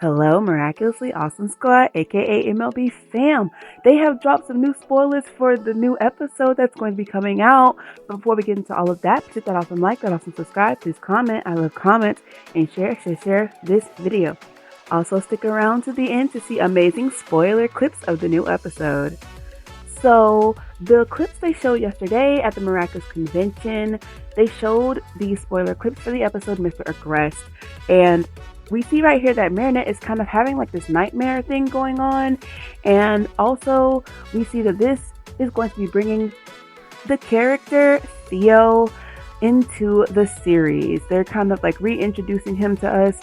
Hello, Miraculously Awesome Squad, aka MLB fam. They have dropped some new spoilers for the new episode that's going to be coming out. But before we get into all of that, please hit that awesome like, that awesome subscribe, please comment. I love comments, and share this video. Also, stick around to the end to see amazing spoiler clips of the new episode. So, the clips they showed yesterday at the Miraculous convention, they showed the spoiler clips for the episode Mister Agreste, and we see right here that Marinette is kind of having like this nightmare thing going on, and also we see that this is going to be bringing the character Theo into the series. They're kind of like reintroducing him to us,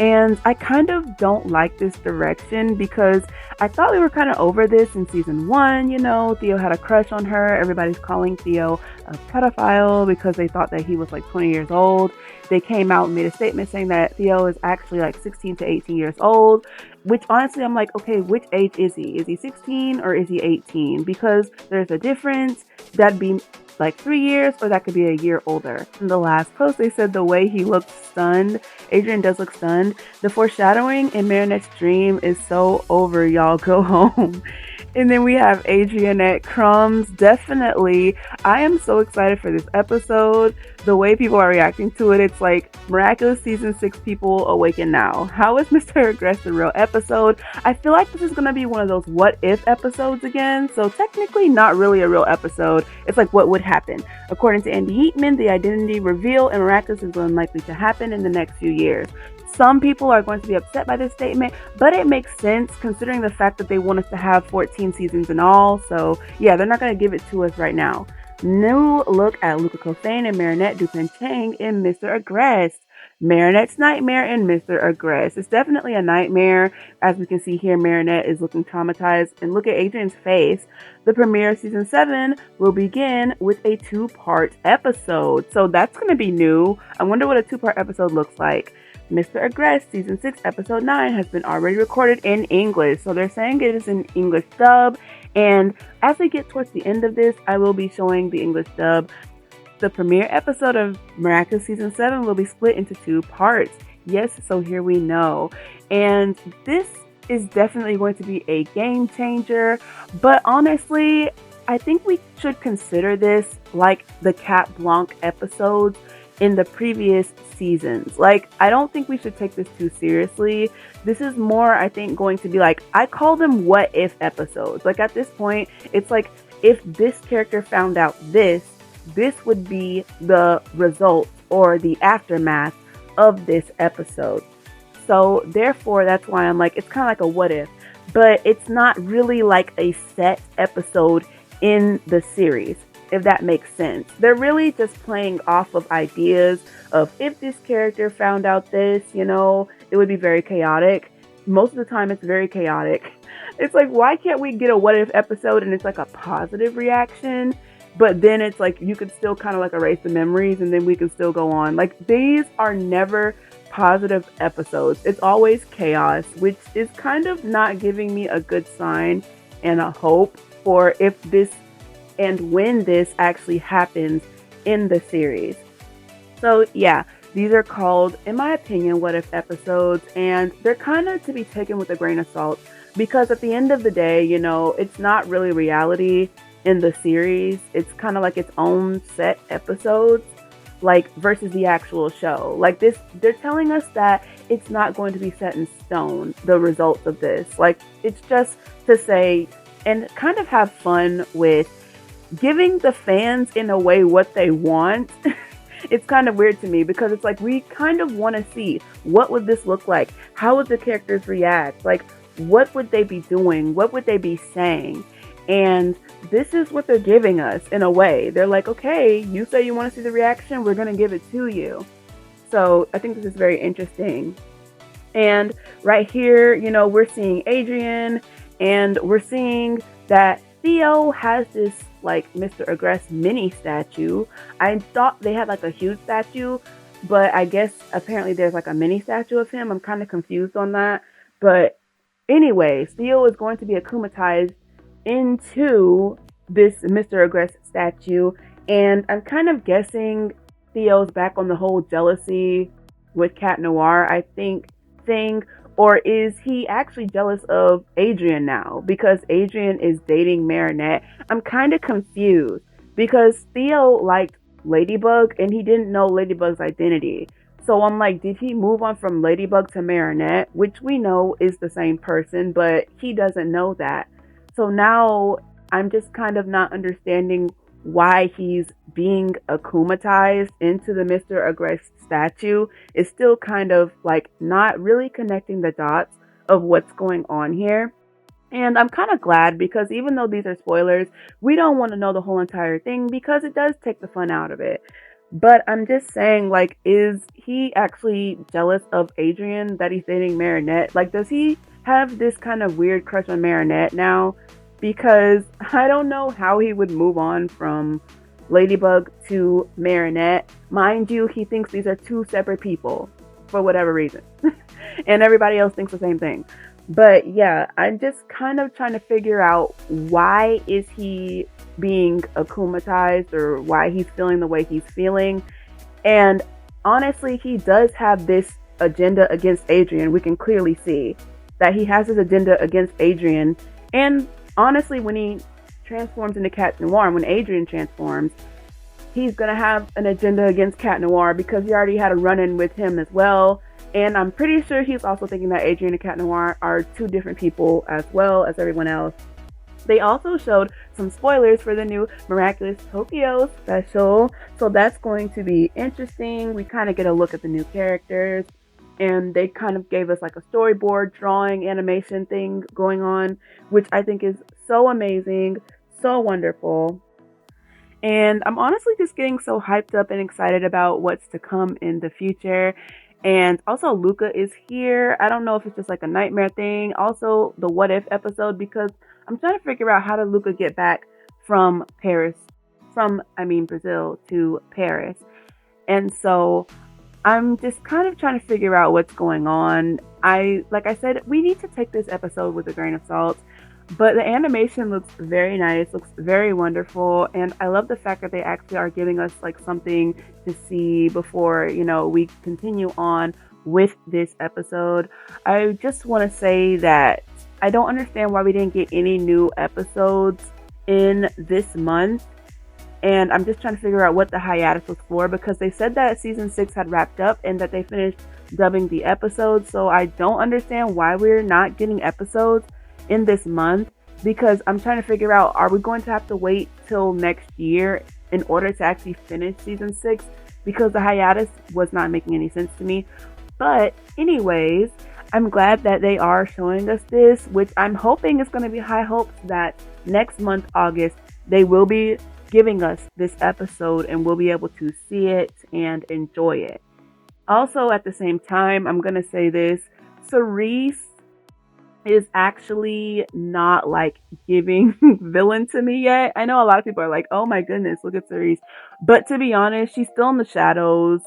and I kind of don't like this direction because I thought we were kind of over this in season 1. You know, Theo had a crush on her. Everybody's calling Theo a pedophile because they thought that he was like 20 years old. They came out and made a statement saying that Theo is actually like 16 to 18 years old, which honestly I'm like, okay, which age is he? Is he 16 or is he 18? Because there's a difference. That'd be like 3 years, or that could be a year older. In the last post, they said the way he looked stunned. Adrian does look stunned. The foreshadowing in Marinette's dream is so over, y'all. Go home. And then we have Adrianette Crumbs. Definitely, I am so excited for this episode. The way people are reacting to it, it's like Miraculous Season 6 people awaken now. How is Mister Agreste a real episode? I feel like this is going to be one of those what if episodes again. So technically not really a real episode. It's like what would happen. According to Andy Heatman, the identity reveal in Miraculous is unlikely to happen in the next few years. Some people are going to be upset by this statement, but it makes sense considering the fact that they want us to have 14 seasons in all. So yeah, they're not going to give it to us right now. New look at Luca Kofane and Marinette Dupain-Chang in Mister Agreste. Marinette's nightmare in Mister Agreste. It's definitely a nightmare. As we can see here, Marinette is looking traumatized. And look at Adrian's face. The premiere of Season 7 will begin with a 2-part episode. So that's going to be new. I wonder what a 2-part episode looks like. Mister Agreste Season 6 Episode 9 has been already recorded in English. So they're saying it is an English dub. And as we get towards the end of this, I will be showing the English dub. The premiere episode of Miraculous Season 7 will be split into 2 parts. Yes, so here we know. And this is definitely going to be a game changer. But honestly, I think we should consider this like the Cat Blanc episodes in the previous seasons. Like, I don't think we should take this too seriously. This is more, I think, going to be like, I call them what if episodes. Like, at this point, it's like, if this character found out this would be the result or the aftermath of this episode. So therefore, that's why I'm like, it's kind of like a what if, but it's not really like a set episode in the series, if that makes sense. They're really just playing off of ideas of if this character found out this, you know, it would be very chaotic. Most of the time it's very chaotic. It's like, why can't we get a what if episode and it's like a positive reaction? But then it's like, you could still kind of like erase the memories and then we can still go on. Like, these are never positive episodes. It's always chaos, which is kind of not giving me a good sign and a hope for if this and when this actually happens in the series. So yeah, these are called, in my opinion, what if episodes, and they're kind of to be taken with a grain of salt because at the end of the day, you know, it's not really reality in the series. It's kind of like its own set episodes, like versus the actual show. Like this, they're telling us that it's not going to be set in stone, the results of this. Like, it's just to say and kind of have fun with giving the fans in a way what they want. It's kind of weird to me because it's like, we kind of want to see what would this look like? How would the characters react? Like, what would they be doing? What would they be saying? And this is what they're giving us in a way. They're like, okay, you say you want to see the reaction, we're going to give it to you. So I think this is very interesting. And right here, you know, we're seeing Adrian and we're seeing that Theo has this like Mister Agreste mini statue. I thought they had like a huge statue, but I guess apparently there's like a mini statue of him. I'm kind of confused on that. But anyways, Theo is going to be akumatized into this Mister Agreste statue, and I'm kind of guessing Theo's back on the whole jealousy with Cat Noir, I think, thing, Or is he actually jealous of Adrian now because Adrian is dating Marinette? I'm kind of confused because Theo liked Ladybug and he didn't know Ladybug's identity. So I'm like, did he move on from Ladybug to Marinette, which we know is the same person, but he doesn't know that. So now I'm just kind of not understanding why he's being akumatized into the Mister Agreste statue. Is still kind of like not really connecting the dots of what's going on here. And I'm kind of glad because even though these are spoilers, we don't want to know the whole entire thing because it does take the fun out of it. But I'm just saying, like, is he actually jealous of Adrian that he's dating Marinette? Like, does he have this kind of weird crush on Marinette now? Because I don't know how he would move on from Ladybug to Marinette. Mind you, he thinks these are two separate people for whatever reason. And everybody else thinks the same thing. But yeah, I'm just kind of trying to figure out why is he being akumatized or why he's feeling the way he's feeling. And honestly, he does have this agenda against Adrian. We can clearly see that he has this agenda against Adrian. And honestly, when he transforms into Cat Noir, when Adrian transforms, he's going to have an agenda against Cat Noir because he already had a run-in with him as well. And I'm pretty sure he's also thinking that Adrian and Cat Noir are two different people as well as everyone else. They also showed some spoilers for the new Miraculous Tokyo special. So that's going to be interesting. We kind of get a look at the new characters. And they kind of gave us like a storyboard drawing animation thing going on, which I think is so amazing, so wonderful. And I'm honestly just getting so hyped up and excited about what's to come in the future. And also Luca is here. I don't know if it's just like a nightmare thing. Also the what if episode, because I'm trying to figure out how did Luca get back from Brazil to Paris. And so I'm just kind of trying to figure out what's going on. Like I said, we need to take this episode with a grain of salt. But the animation looks very nice, looks very wonderful, and I love the fact that they actually are giving us like something to see before, we continue on with this episode. I just want to say that I don't understand why we didn't get any new episodes in this month, and I'm just trying to figure out what the hiatus was for because they said that season 6 had wrapped up and that they finished dubbing the episodes, so I don't understand why we're not getting episodes in this month because I'm trying to figure out, are we going to have to wait till next year in order to actually finish season 6 because the hiatus was not making any sense to me. But anyways, I'm glad that they are showing us this, which I'm hoping is going to be high hopes that next month, August, they will be giving us this episode and we'll be able to see it and enjoy it. Also, at the same time, I'm going to say this, Cerise is actually not like giving villain to me yet. I know a lot of people are like, oh my goodness, look at Cerise. But to be honest, she's still in the shadows,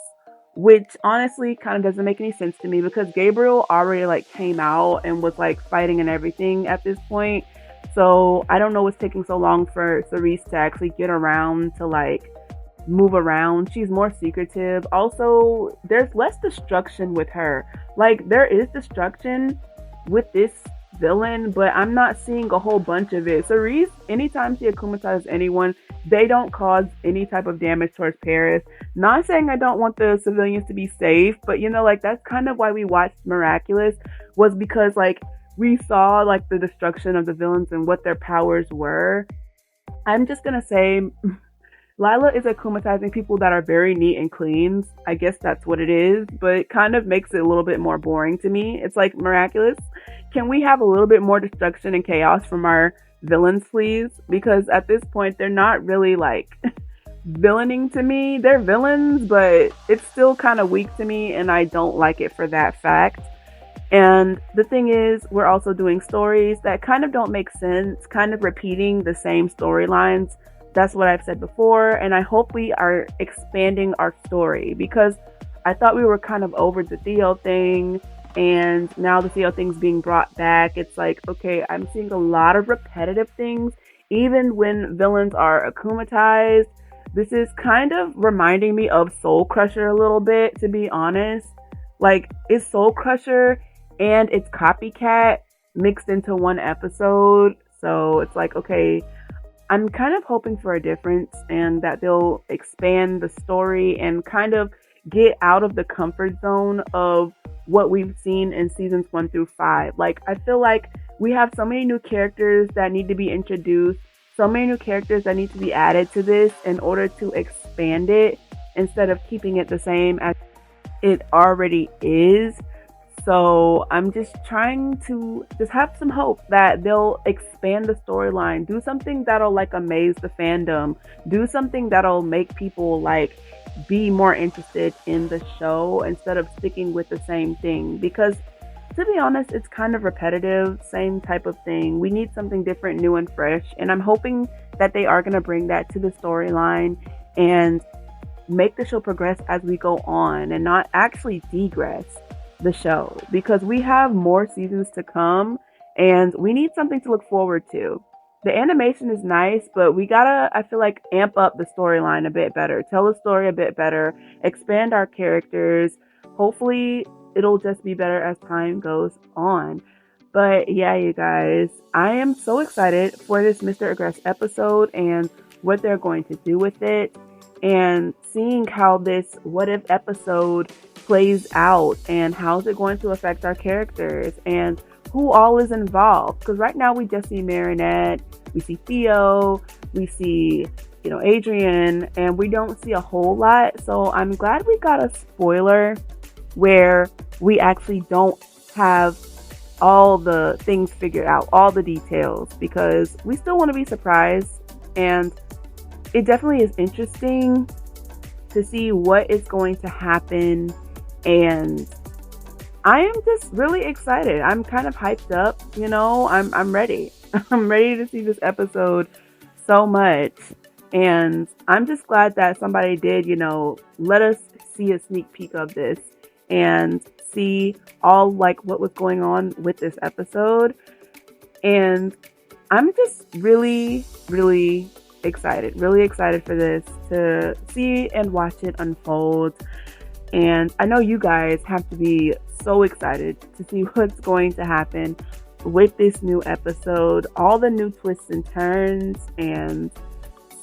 which honestly kind of doesn't make any sense to me because Gabriel already like came out and was like fighting and everything at this point. So I don't know what's taking so long for Cerise to actually get around to like move around. She's more secretive. Also, there's less destruction with her. Like there is destruction with this villain, but I'm not seeing a whole bunch of it. Cerise, anytime she akumatizes anyone, they don't cause any type of damage towards Paris. Not saying I don't want the civilians to be safe, but like that's kind of why we watched Miraculous, was because like we saw like the destruction of the villains and what their powers were. I'm just gonna say Lila is akumatizing people that are very neat and clean. I guess that's what it is, but it kind of makes it a little bit more boring to me. It's like, Miraculous, can we have a little bit more destruction and chaos from our villains, please? Because at this point, they're not really like villaining to me. They're villains, but it's still kind of weak to me, and I don't like it for that fact. And the thing is, we're also doing stories that kind of don't make sense, kind of repeating the same storylines. That's what I've said before, and I hope we are expanding our story because I thought we were kind of over the Theo thing, and now the Theo thing's being brought back. It's like, okay, I'm seeing a lot of repetitive things, even when villains are akumatized. This is kind of reminding me of Soul Crusher a little bit, to be honest. Like, is Soul Crusher and it's copycat mixed into one episode. So it's like, okay, I'm kind of hoping for a difference and that they'll expand the story and kind of get out of the comfort zone of what we've seen in seasons 1 through 5. Like, I feel like we have so many new characters that need to be introduced, so many new characters that need to be added to this in order to expand it instead of keeping it the same as it already is. So I'm just trying to just have some hope that they'll expand the storyline, do something that'll like amaze the fandom, do something that'll make people like be more interested in the show instead of sticking with the same thing. Because to be honest, it's kind of repetitive, same type of thing. We need something different, new and fresh. And I'm hoping that they are going to bring that to the storyline and make the show progress as we go on and not actually degress the show, because we have more seasons to come and we need something to look forward to. The animation is nice, but we gotta, I feel like, amp up the storyline a bit better, tell the story a bit better, expand our characters. Hopefully it'll just be better as time goes on. But yeah, you guys, I am so excited for this Mister Agreste episode and what they're going to do with it, and seeing how this what if episode plays out and how is it going to affect our characters and who all is involved. Because right now we just see Marinette, we see Theo, we see, Adrian, and we don't see a whole lot. So I'm glad we got a spoiler where we actually don't have all the things figured out, all the details, because we still want to be surprised. And it definitely is interesting to see what is going to happen, and I am just really excited. I'm kind of hyped up, I'm ready. I'm ready to see this episode so much, and I'm just glad that somebody did, let us see a sneak peek of this and see all like what was going on with this episode. And I'm just really, really excited for this, to see and watch it unfold. And I know you guys have to be so excited to see what's going to happen with this new episode, all the new twists and turns, and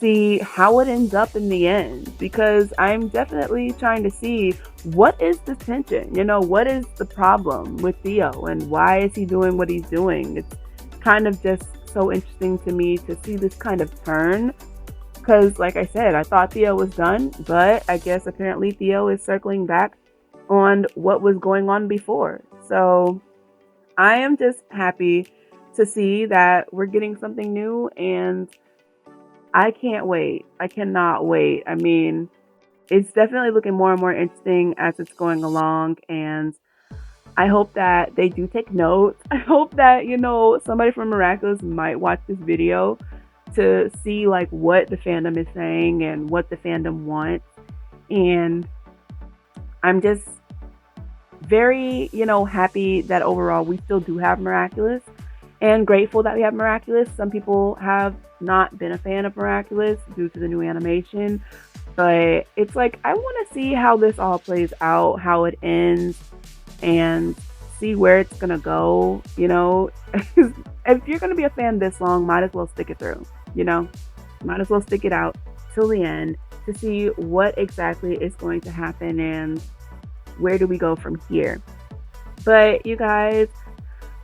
see how it ends up in the end. Because I'm definitely trying to see what is the tension, what is the problem with Theo and why is he doing what he's doing. It's kind of just so interesting to me to see this kind of turn. Because, like I said, I thought Theo was done, but I guess apparently Theo is circling back on what was going on before. So I am just happy to see that we're getting something new, and I can't wait. I cannot wait. I mean, it's definitely looking more and more interesting as it's going along, and I hope that they do take notes. I hope that, somebody from Miraculous might watch this video to see like what the fandom is saying and what the fandom wants. And I'm just very, happy that overall we still do have Miraculous, and grateful that we have Miraculous. Some people have not been a fan of Miraculous due to the new animation, but it's like, I want to see how this all plays out, how it ends, and see where it's gonna go. If you're gonna be a fan this long, might as well stick it through. Might as well stick it out till the end to see what exactly is going to happen and where do we go from here. But you guys,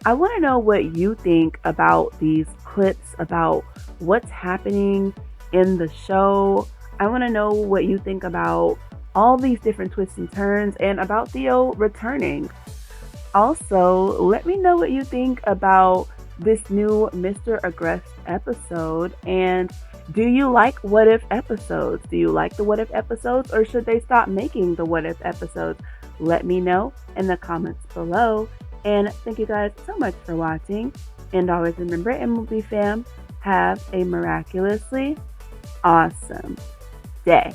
I want to know what you think about these clips, about what's happening in the show. I want to know what you think about all these different twists and turns and about Theo returning. Also, let me know what you think about this new Mister Agreste episode, and do you like what if episodes? Do you like the what if episodes, or should they stop making the what if episodes? Let me know in the comments below. And thank you guys so much for watching, and always remember, MLB fam, have a miraculously awesome day.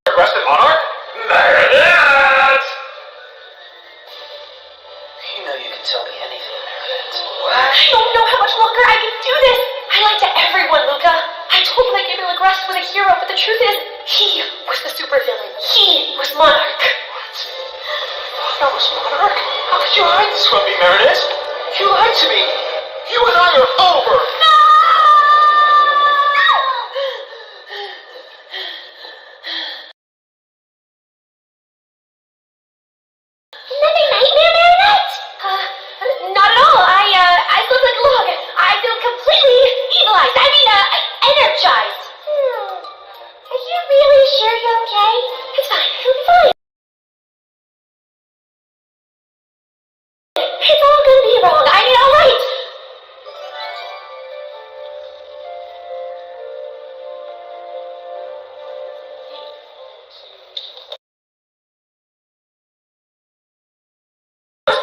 Requested monarch? There it is! You know you can tell me anything. I don't know how much longer I can do this. I lied to everyone, Luca. I told them that Mister Agreste was a hero, but the truth is, he was the supervillain. He was Monarch. What? That was Monarch? How could you hide this from me, Meredith? You lied to me. You and I are over. No! Nothing nightmare, Meredith? Not at all. I slept like a log. I feel completely evilized. Energized. Are you really sure you're okay? It's fine. It'll be fine. It's all gonna be wrong. All right.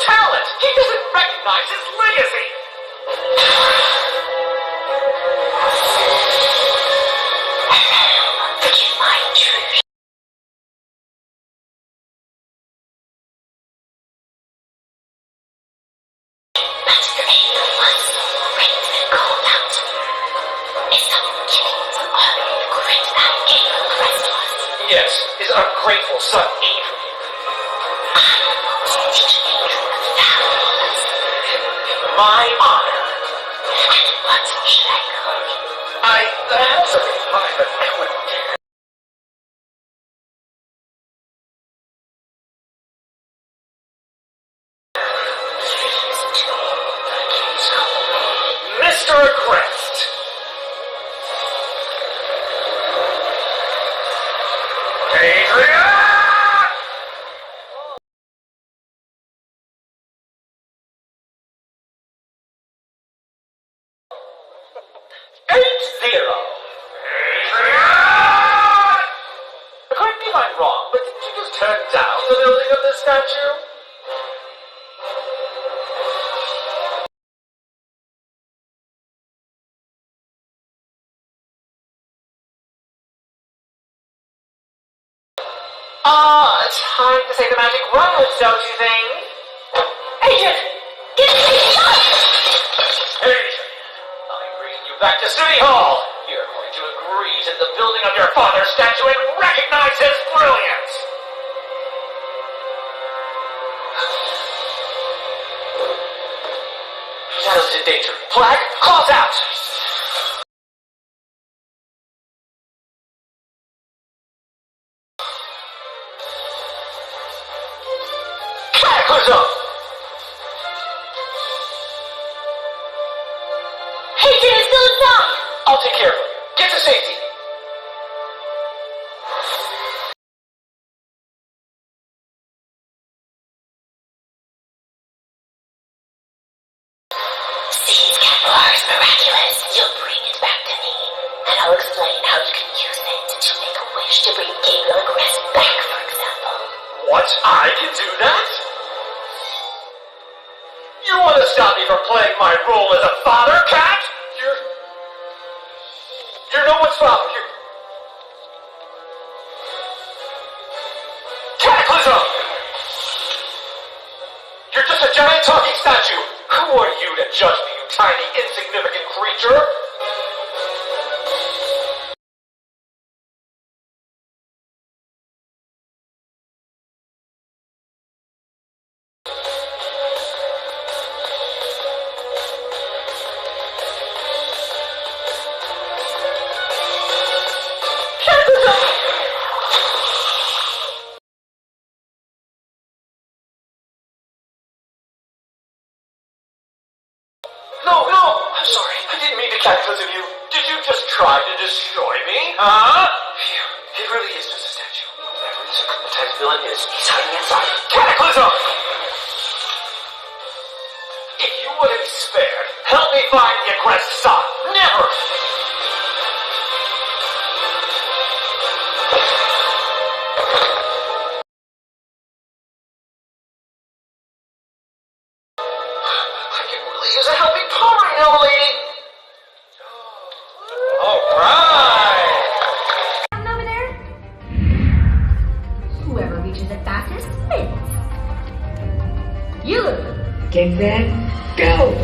Talent! He doesn't recognize his legacy! Forgive my intrusion. Master Angel once raised and called out. Is someone killing for honoring the great man Gabriel Agreste was? Yes, his ungrateful son Adrian. Teach Adrian a valuable lesson. My honor. And what should I call you? I have something in mind, but I wouldn't dare. Please do. Please call me. Mister Agreste. Adrian! Adrian! Correct me if I'm wrong, but did you just turn down the building of this statue? Time to say the magic words, don't you think? Adrian! Get me! Adrian, I'm bringing you back to City Hall. You're going to agree to the building of your father's statue and recognize his brilliance. Shadows in danger. Flag, calls out. Cataclysm! Adrian is still inside! I'll take care of him. Get to safety. Seize Kevlar's miraculous. You'll bring it back to me, and I'll explain how you can use it to make a wish to bring Gabriel Agreste back, for example. What? I can do that? You want to stop me from playing my role as a father, Cat? You're no one's father. Cataclysm! You're just a giant talking statue. Who are you to judge me, you tiny, insignificant creature? No, I'm sorry. I didn't mean to cataclysm you. Did you just try to destroy me? Huh? It really is just a statue. Whoever this hypnotized villain is, he's hiding inside. Cataclysm! If you want to be spared, help me find the Agreste son. Never! Use a helping paw right now, lady! Alright! Over there? Whoever reaches it fastest wins. You! Get that, go!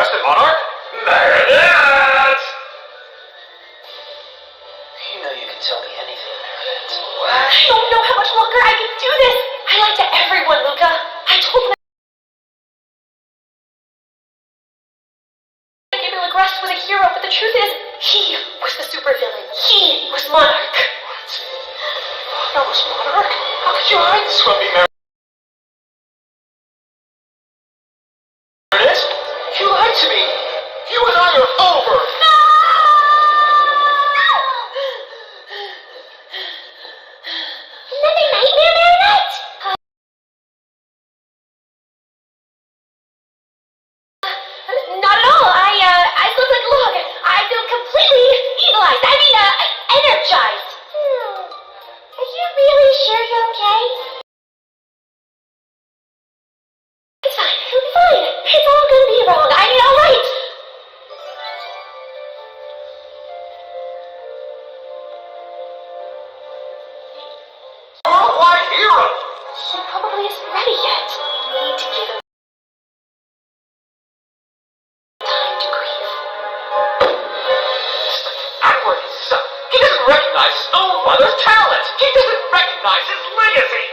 Agreste, monarch. There it is! You know you can tell me anything, Meredith. I don't know how much longer I can do this. I lied to everyone, Luca. I told them Mister Agreste was a hero, but the truth is, he was the supervillain. He was Monarch. What? That was Monarch? How could you hide this from me, Meredith? You lied to me! You and I are over! No! Another nightmare, Marionette? Not at all. I look like a log. I feel completely evilized. Energized. Are you really sure you're okay? It's fine. It'll be fine. It's all gonna be wrong. All right. Oh, my hero! She probably isn't ready yet. We need to give him time to grieve. Outward son. He doesn't recognize his own mother's talent. He doesn't recognize his legacy.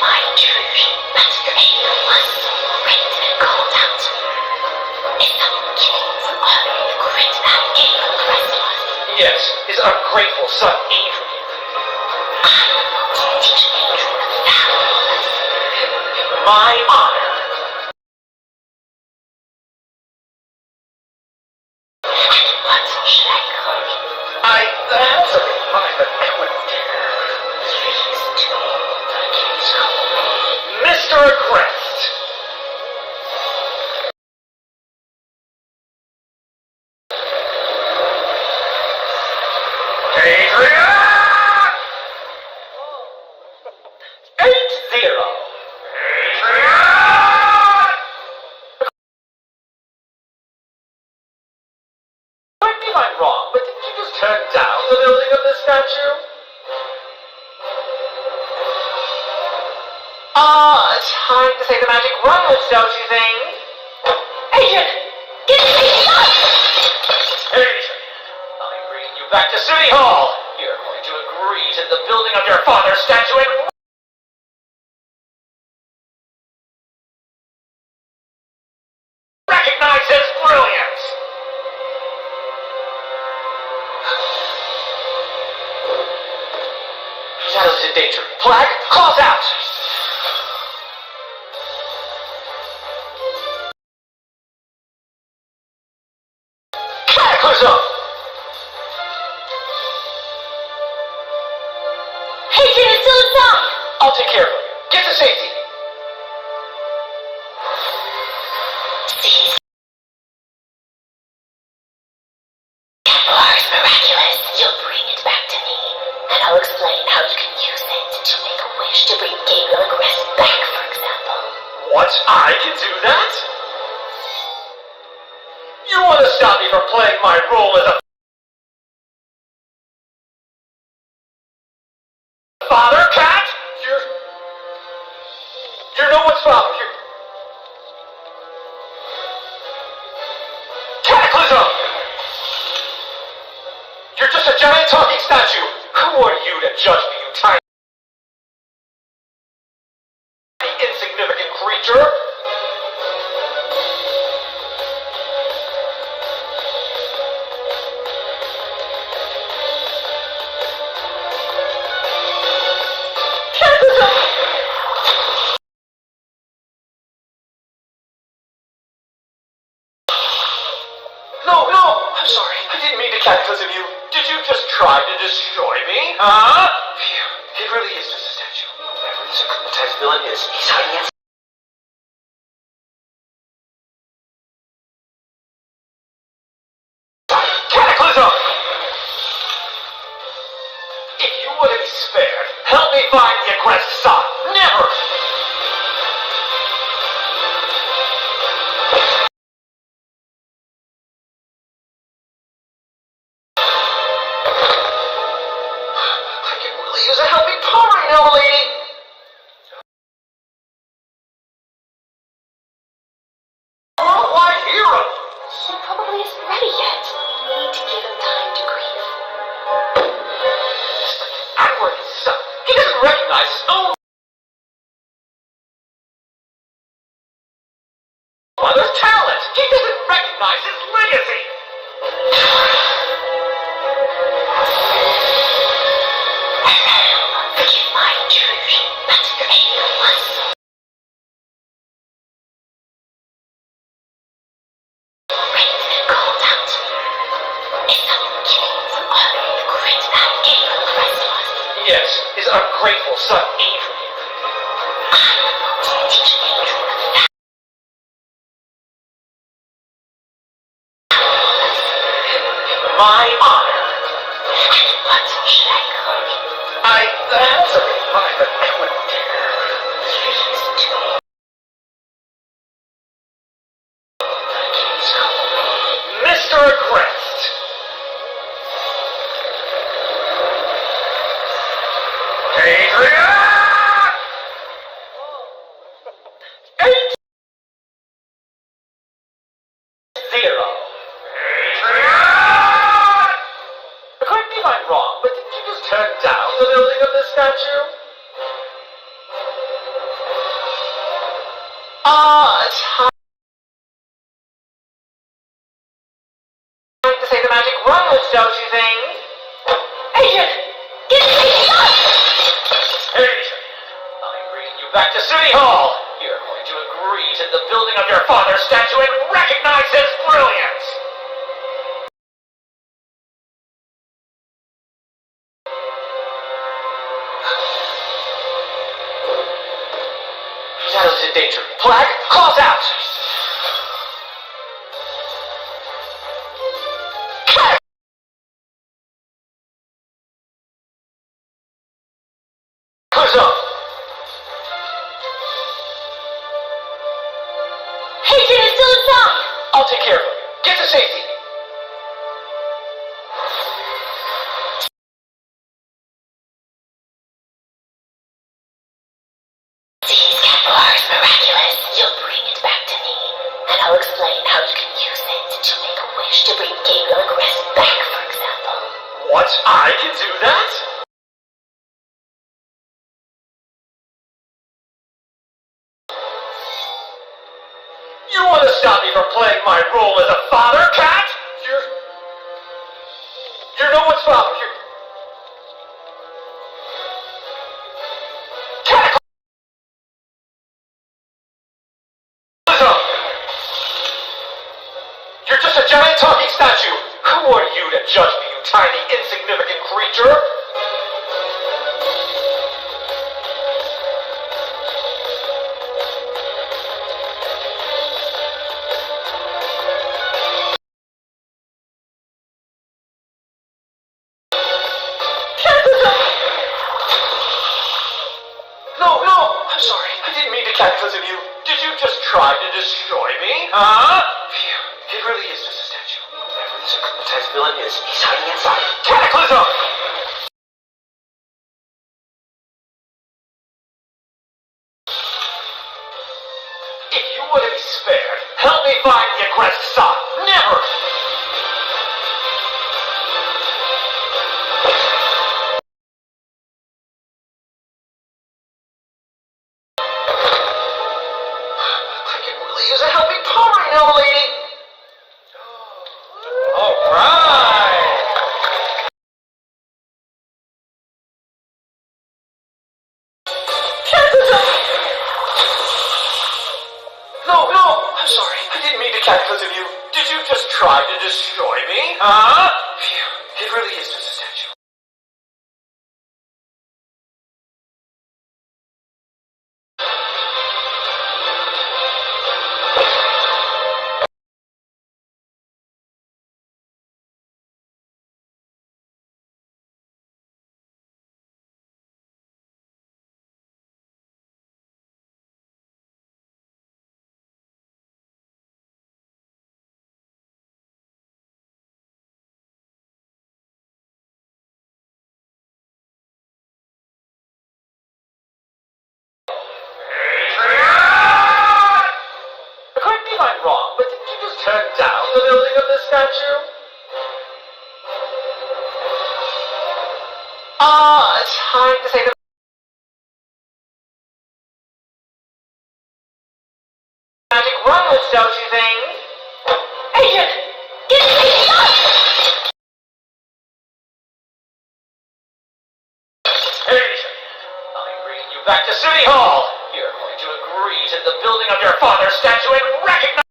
My intrusion, Mister Agreste was so great and called out. Is someone killing for honoring the great man Agreste was? Yes, his ungrateful son Adrian. I want to teach Adrian a valuable lesson. My honor. And what should I call him? I have something in mind, but I wouldn't dare. Please do. Please call me. Mister Agreste. Adrian! 8-0. Adrian! Correct me if I'm wrong, but didn't you just turn down the building of this statue? Time to say the magic words, don't you think? Adrian! Get me up! Adrian, I'm bringing you back to City Hall. You're going to agree to the building of your father's statue and recognize his brilliance. Shadows in danger. Flag, claws out. Cataclysm. Adrian is still inside! I'll take care of you. Get to safety. Seize Templar's miraculous. You'll bring it back to me, and I'll explain how you can use it to make a wish to bring Gabriel Agreste back, for example. What? I can do that? You want to stop me from playing my role as a father, cat? You know what's wrong. Cataclysm! You're just a giant talking statue. Who are you to judge me, you tiny, insignificant creature? No, I'm sorry. I didn't mean to cataclysm you. Did you just try to destroy me? Huh? Phew, it really is just a statue. Whoever this hypnotized villain is, he's hiding inside. Cataclysm! If you want to be spared, help me find the Agreste son. Never! recognize his own father's talent. He doesn't recognize his legacy. Forgive my intrusion, Mister Agreste. Called out. Is someone killing for honoring the great man Gabriel Agreste was? Yes, his ungrateful son Adrian. I will teach Adrian the My honor. And what should I call you? I have something in mind, but I wouldn't dare. Please do. Please call me Mister Agreste. Adrian! 8-0. Adrian! Correct me if I'm wrong, but didn't you just turn down the building of this statue? It's time to say the magic words, don't you think? Adrian! Get me up! Adrian, I'm bringing you back to City Hall. You're going to agree to the building of your father's statue and recognize his brilliance. Shadows in danger. Flag, claws out! Who's up? Adrian is still inside! I'll take care of him. Get to safety. These Kevlar's miraculous. You'll bring it back to me, and I'll explain how you can use it to make a wish to bring Gabriel Agreste back, for example. What? I can do that? You want to stop me from playing my role as a father, cat? You're no one's father. Cataclysm! You're just a giant talking statue. Who are you to judge me, you tiny, insignificant creature? No, I'm sorry. I didn't mean to cataclysm you. Did you just try to destroy me? Huh? Phew, it really is just a statue. Whatever this hypnotized villain is, he's hiding inside. Cataclysm! If you want to be spared, help me find the Agreste son. Never! Use a helping paw right now, lady! Alright! No, I'm sorry. I didn't mean to cataclysm you. Did you just try to destroy me? Huh? Phew, it really is just a statue. Correct me if I'm wrong, but didn't you just turn down the building of this statue? It's time to say the back to City Hall. You're going to agree to the building of your father's statue and recognize